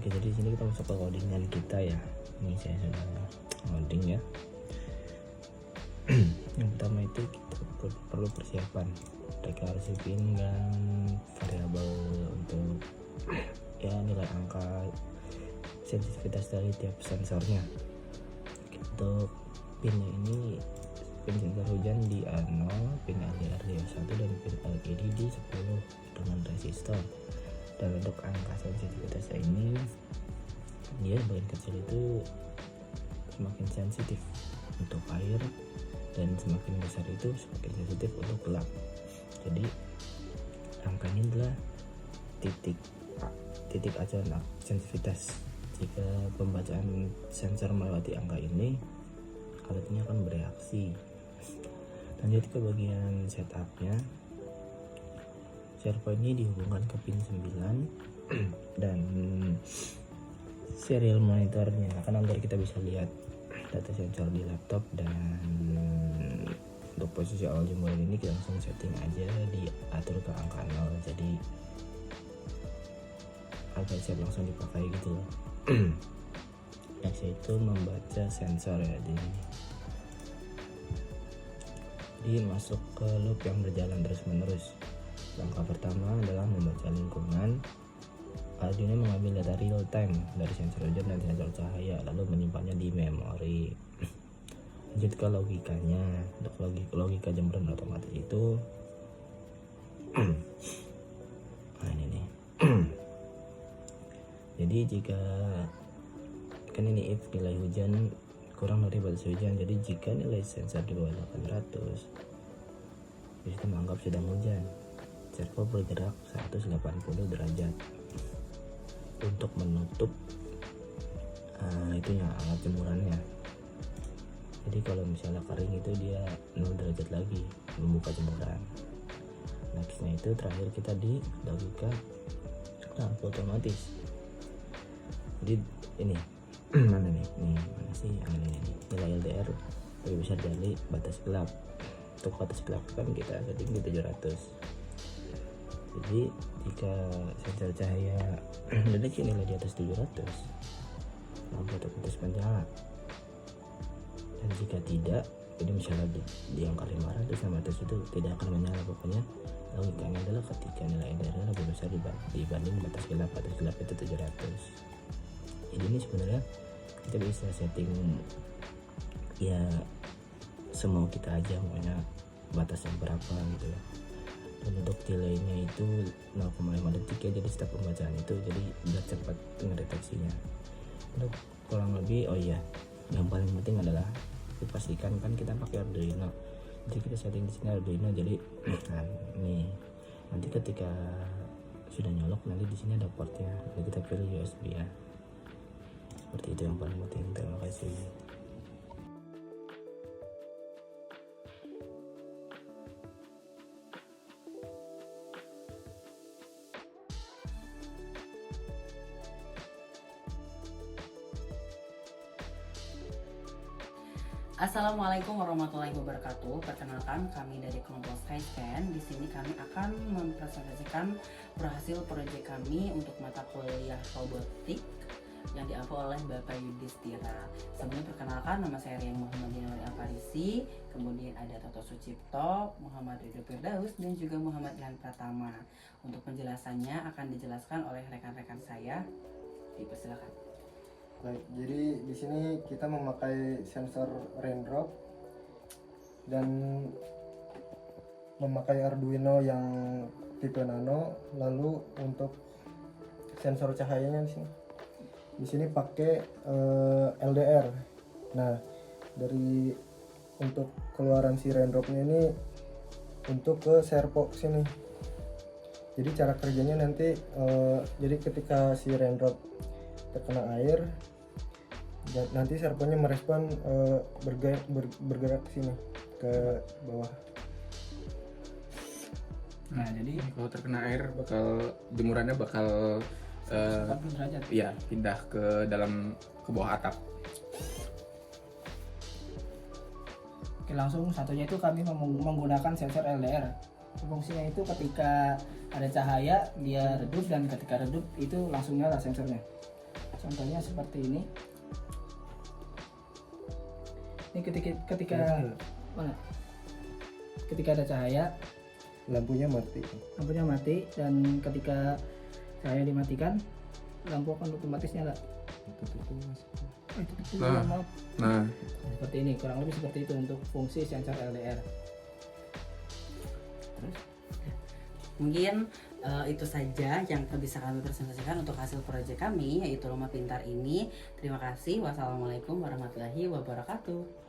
Oke, jadi di sini kita masuk ke codingan kita ya. Ini saya sudah loading ya. Yang pertama itu kita perlu persiapan deklarasi pinggang, variabel untuk ya nilai angka sensitivitas dari tiap sensornya. Untuk pinnya ini pin sensor hujan di A0, pin LDR di A1 dan pin LED di 10 dengan resistor. Dan untuk angka sensitivitasnya ini dia bagian kecil itu semakin sensitif untuk air dan semakin besar itu semakin sensitif untuk gelap. Jadi angka ini adalah titik acuan sensitivitas. Jika pembacaan sensor melewati angka ini, alatnya akan bereaksi. Lanjut ke bagian setupnya. Share point ini dihubungkan ke pin 9 dan serial monitornya. Karena nanti kita bisa lihat data sensor di laptop, dan untuk posisi awal jumlah ini kita langsung setting aja, diatur ke angka 0, jadi agar siap langsung dipakai gitu loh. Next itu membaca sensor ya, jadi masuk ke loop yang berjalan terus menerus. Langkah pertama adalah membaca lingkungan. Arduino mengambil data real time dari sensor hujan dan sensor cahaya, lalu menyimpannya di memori. Lanjut ke logikanya. Untuk logika jembatan otomatis itu nah ini nih. Jadi jika kan ini if nilai hujan kurang dari batas hujan, jadi jika nilai sensor di bawah 800, itu menganggap sedang hujan. Servo bergerak 180 derajat untuk menutup itunya alat jemurannya. Jadi kalau misalnya kering itu dia 0 derajat lagi membuka jemuran. Nextnya itu terakhir kita di logika lampu otomatis. Jadi ini mana nih mana sih ini nilai LDR lebih besar dari batas gelap. Untuk batas gelap kan kita setting di 700. Jadi jika sensor cahaya mendeteksi nilai di atas 700, lampu otomatis menyala. Dan jika tidak, jadi misalnya di angka 500 sama atas itu tidak akan menyala. Pokoknya logikanya adalah ketika nilai LDR lebih besar dibanding batas gelap itu 700. Jadi ini sebenarnya kita bisa setting ya semau kita aja, maunya batasnya berapa gitu ya. Dan untuk delaynya itu 0,5 detik ya, jadi setiap pembacaan itu jadi biar cepat ngedeteksinya. Untuk kurang lebih yang paling penting adalah dipastikan kan kita pakai Arduino, jadi kita setting di sini Arduino. Jadi nah ini nanti ketika sudah nyolok nanti di sini ada portnya, jadi kita pilih USB ya, seperti itu yang paling penting. Terima kasih. Assalamualaikum warahmatullahi wabarakatuh. Perkenalkan, kami dari kelompok SkyScan. Di sini kami akan mempresentasikan berhasil proyek kami untuk mata kuliah robotik yang diampu oleh Bapak Yudhistira. Sebelumnya perkenalkan, nama saya Rian Muhammad Dinawari Alfarisi, kemudian ada Toto Sucipto, Muhammad Ridho Firdaus, dan juga Muhammad Ilhan Pratama. Untuk penjelasannya akan dijelaskan oleh rekan-rekan saya. Dipersilakan. Baik, jadi di sini kita memakai sensor raindrop dan memakai Arduino yang tipe nano. Lalu untuk sensor cahayanya di sini pakai LDR. Nah, untuk keluaran si raindropnya ini untuk ke servo sini. Jadi cara kerjanya nanti jadi ketika si raindrop terkena air, dan nanti servonya merespon bergerak ke sini ke bawah. Nah, jadi kalau terkena air jemurannya bakal ya pindah ke bawah atap. Oke, langsung satunya itu kami menggunakan sensor LDR. Fungsinya itu ketika ada cahaya dia redup, dan ketika redup itu langsung nyala sensornya. Contohnya seperti ini. Ini ketika mana? Ketika ada cahaya, lampunya mati. lampunya mati, dan ketika cahaya dimatikan, lampu akan otomatis nyala. Itu Nah. maaf. Nah, Seperti ini, kurang lebih seperti itu untuk fungsi sensor LDR. Mungkin itu saja yang bisa kami presentasikan untuk hasil proyek kami, yaitu rumah pintar ini. Terima kasih. Wassalamualaikum warahmatullahi wabarakatuh.